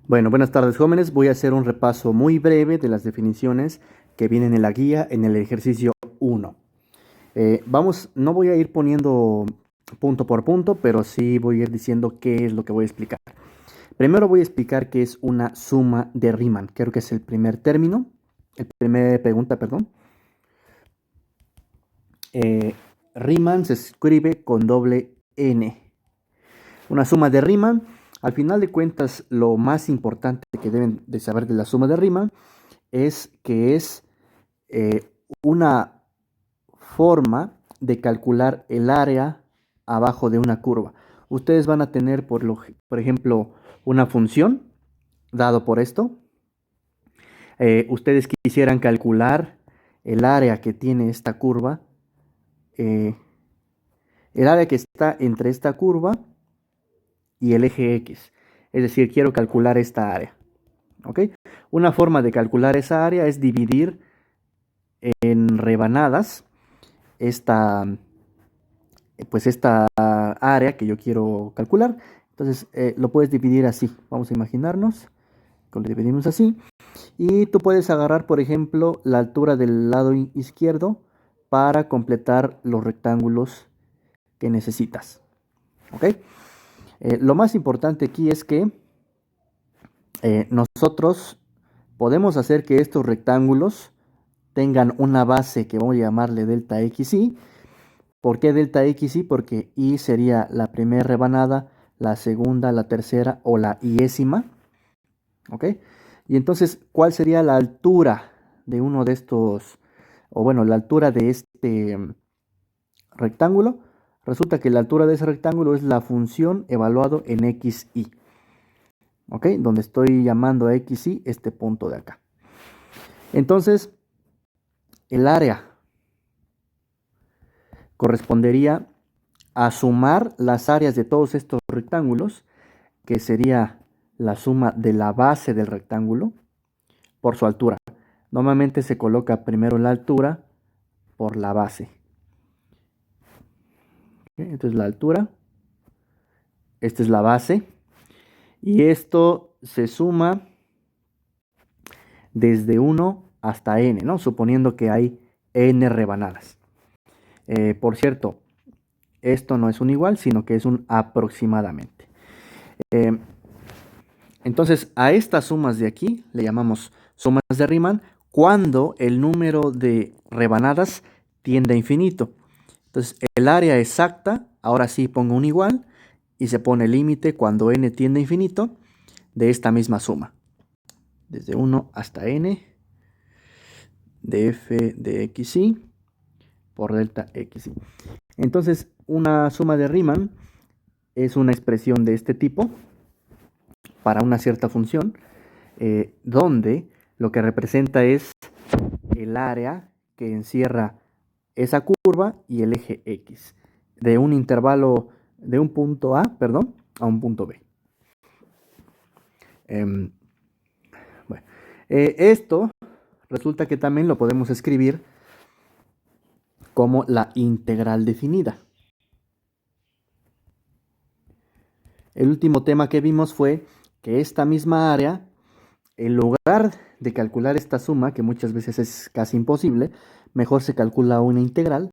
Bueno, buenas tardes jóvenes. Voy a hacer un repaso muy breve de las definiciones que vienen en la guía en el ejercicio 1. No voy a ir poniendo punto por punto, pero sí voy a ir diciendo qué es lo que voy a explicar. Primero voy a explicar qué es una suma de Riemann. Creo que es el primer término, primera pregunta, perdón. Riemann se escribe con doble N. Una suma de Riemann, al final de cuentas, lo más importante que deben de saber de la suma de Riemann es que es una forma de calcular el área abajo de una curva. Ustedes van a tener, por ejemplo, una función dado por esto. Ustedes quisieran calcular el área que tiene esta curva, el área que está entre esta curva y el eje X. Es decir, quiero calcular esta área. ¿Ok? Una forma de calcular esa área es dividir en rebanadas esta área que yo quiero calcular. Entonces lo puedes dividir así. Vamos a imaginarnos que lo dividimos así. Y tú puedes agarrar, por ejemplo, la altura del lado izquierdo para completar los rectángulos que necesitas. ¿Ok? Lo más importante aquí es que nosotros podemos hacer que estos rectángulos tengan una base que vamos a llamarle delta xy. ¿Por qué delta xy? Porque y sería la primera rebanada, la segunda, la tercera o la iésima. ¿Ok? Y entonces, ¿cuál sería la altura de uno de estos, o bueno, la altura de este rectángulo? Resulta que la altura de ese rectángulo es la función evaluado en xy. ¿Ok? Donde estoy llamando a xy este punto de acá. Entonces, el área correspondería a sumar las áreas de todos estos rectángulos, que sería la suma de la base del rectángulo por su altura. Normalmente se coloca primero la altura por la base. Entonces la altura, esta es la base, y esto se suma desde 1 hasta n, ¿no? Suponiendo que hay n rebanadas. Por cierto, esto no es un igual, sino que es un aproximadamente. Entonces, a estas sumas de aquí le llamamos sumas de Riemann cuando el número de rebanadas tiende a infinito. Entonces, el área exacta, ahora sí pongo un igual y se pone límite cuando n tiende a infinito de esta misma suma. Desde 1 hasta n de f de xy por delta xy. Entonces, una suma de Riemann es una expresión de este tipo para una cierta función, donde lo que representa es el área que encierra esa curva y el eje X, de un intervalo de un punto A, perdón, a un punto B. Bueno, esto resulta que también lo podemos escribir como la integral definida. El último tema que vimos fue que esta misma área, en lugar de calcular esta suma, que muchas veces es casi imposible, mejor se calcula una integral,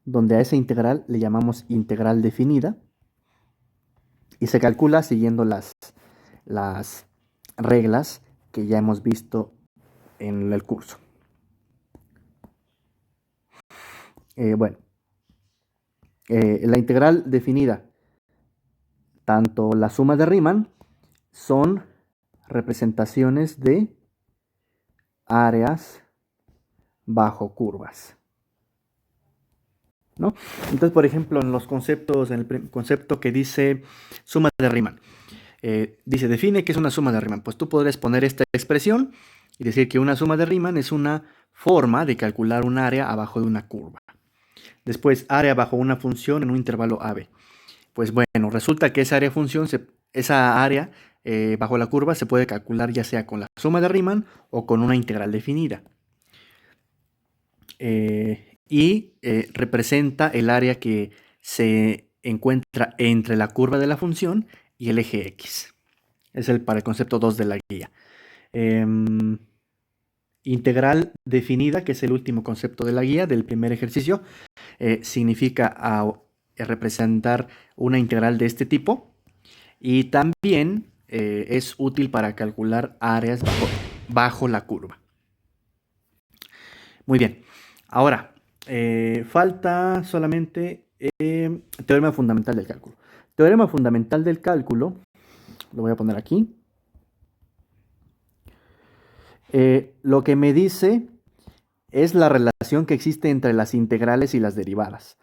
donde a esa integral le llamamos integral definida, y se calcula siguiendo las reglas que ya hemos visto en el curso. La integral definida, tanto la suma de Riemann, son representaciones de áreas bajo curvas, ¿no? Entonces, por ejemplo, en el concepto que dice suma de Riemann, dice, define qué es una suma de Riemann. Pues tú podrías poner esta expresión y decir que una suma de Riemann es una forma de calcular un área abajo de una curva. Después, área bajo una función en un intervalo AB. Pues bueno, resulta que esa área bajo la curva se puede calcular ya sea con la suma de Riemann o con una integral definida. Representa el área que se encuentra entre la curva de la función y el eje X. Es para el concepto 2 de la guía. Integral definida, que es el último concepto de la guía del primer ejercicio, significa representar una integral de este tipo, y también es útil para calcular áreas bajo la curva. Muy bien. Ahora, falta solamente teorema fundamental del cálculo. Teorema fundamental del cálculo, lo voy a poner aquí. Lo que me dice es la relación que existe entre las integrales y las derivadas.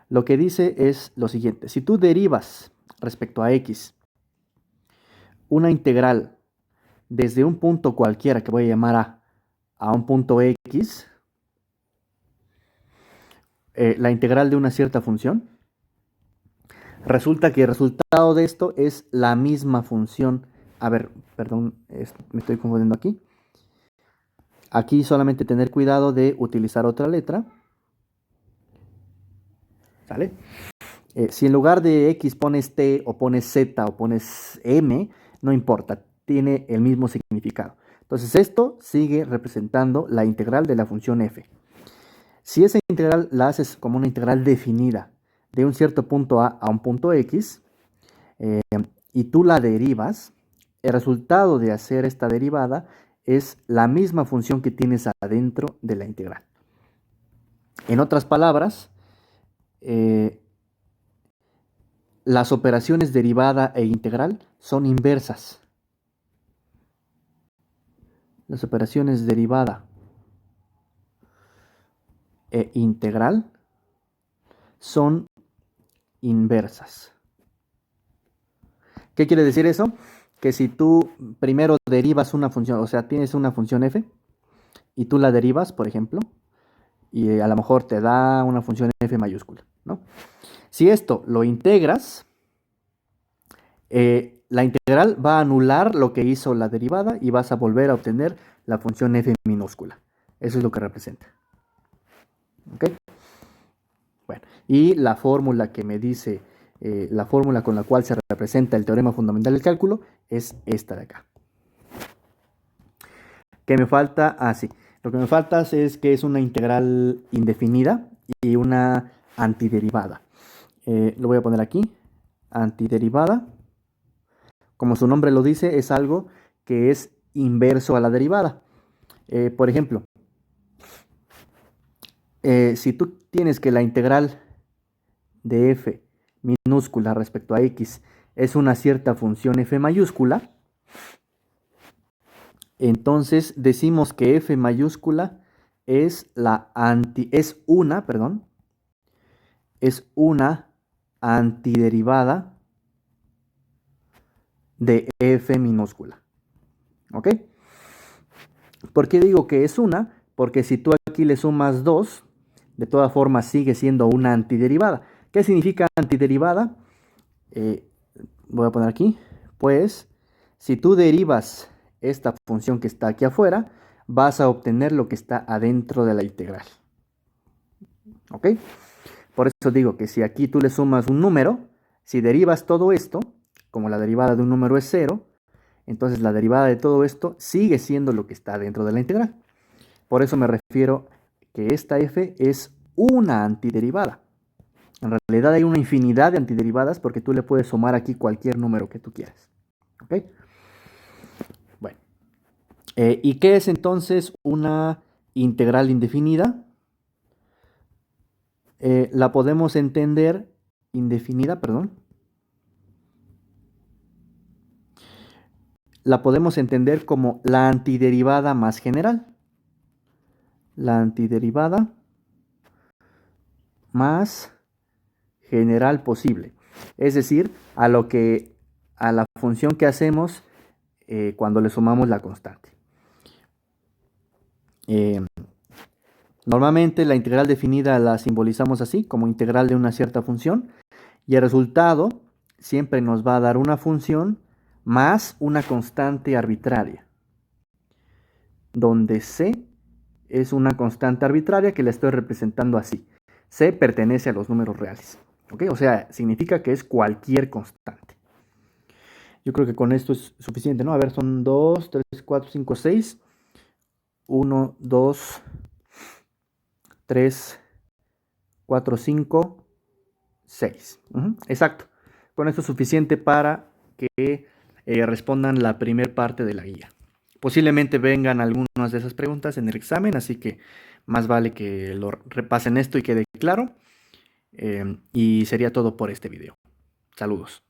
Lo que dice es lo siguiente: si tú derivas respecto a x una integral desde un punto cualquiera que voy a llamar a un punto x, la integral de una cierta función, resulta que el resultado de esto es la misma función. A ver, perdón, me estoy confundiendo aquí. Aquí solamente tener cuidado de utilizar otra letra. ¿Sale? Si en lugar de x pones t o pones z o pones m, no importa, tiene el mismo significado. Entonces esto sigue representando la integral de la función f. Si esa integral la haces como una integral definida de un cierto punto a un punto x, y tú la derivas, el resultado de hacer esta derivada es la misma función que tienes adentro de la integral. En otras palabras, las operaciones derivada e integral son inversas. Las operaciones derivada e integral son inversas. ¿Qué quiere decir eso? Que si tú primero derivas una función, o sea, tienes una función f y tú la derivas, por ejemplo, y a lo mejor te da una función f mayúscula, ¿no? Si esto lo integras, la integral va a anular lo que hizo la derivada y vas a volver a obtener la función f minúscula. Eso es lo que representa. ¿Ok? Bueno, y la fórmula que me dice, la fórmula con la cual se representa el teorema fundamental del cálculo es esta de acá. ¿Qué me falta? Ah, sí. Lo que me falta es que es una integral indefinida y una antiderivada. Lo voy a poner aquí. Antiderivada. Como su nombre lo dice, es algo que es inverso a la derivada. Por ejemplo, si tú tienes que la integral de f minúscula respecto a x es una cierta función f mayúscula, entonces decimos que f mayúscula es una antiderivada de f minúscula. ¿Ok? ¿Por qué digo que es una? Porque si tú aquí le sumas 2, de todas formas sigue siendo una antiderivada. ¿Qué significa antiderivada? Voy a poner aquí. Pues, si tú derivas esta función que está aquí afuera, vas a obtener lo que está adentro de la integral. ¿Ok? Por eso digo que si aquí tú le sumas un número, si derivas todo esto, como la derivada de un número es 0, entonces la derivada de todo esto sigue siendo lo que está dentro de la integral. Por eso me refiero que esta f es una antiderivada. En realidad hay una infinidad de antiderivadas porque tú le puedes sumar aquí cualquier número que tú quieras. ¿Ok? Bueno. ¿Y qué es entonces una integral indefinida? La podemos entender indefinida, perdón. La podemos entender como la antiderivada más general. La antiderivada más general posible. Es decir, a la función que hacemos cuando le sumamos la constante. Normalmente la integral definida la simbolizamos así, como integral de una cierta función, y el resultado siempre nos va a dar una función más una constante arbitraria, donde c es una constante arbitraria que la estoy representando así. C pertenece a los números reales. ¿Ok? O sea, significa que es cualquier constante. Yo creo que con esto es suficiente, ¿no? A ver, son 2, 3, 4, 5, 6. 1, 2, 3, 4, 5, 6. Exacto. Con esto es suficiente para que respondan la primera parte de la guía. Posiblemente vengan algunas de esas preguntas en el examen, así que más vale que lo repasen esto y quede claro. Y sería todo por este video. Saludos.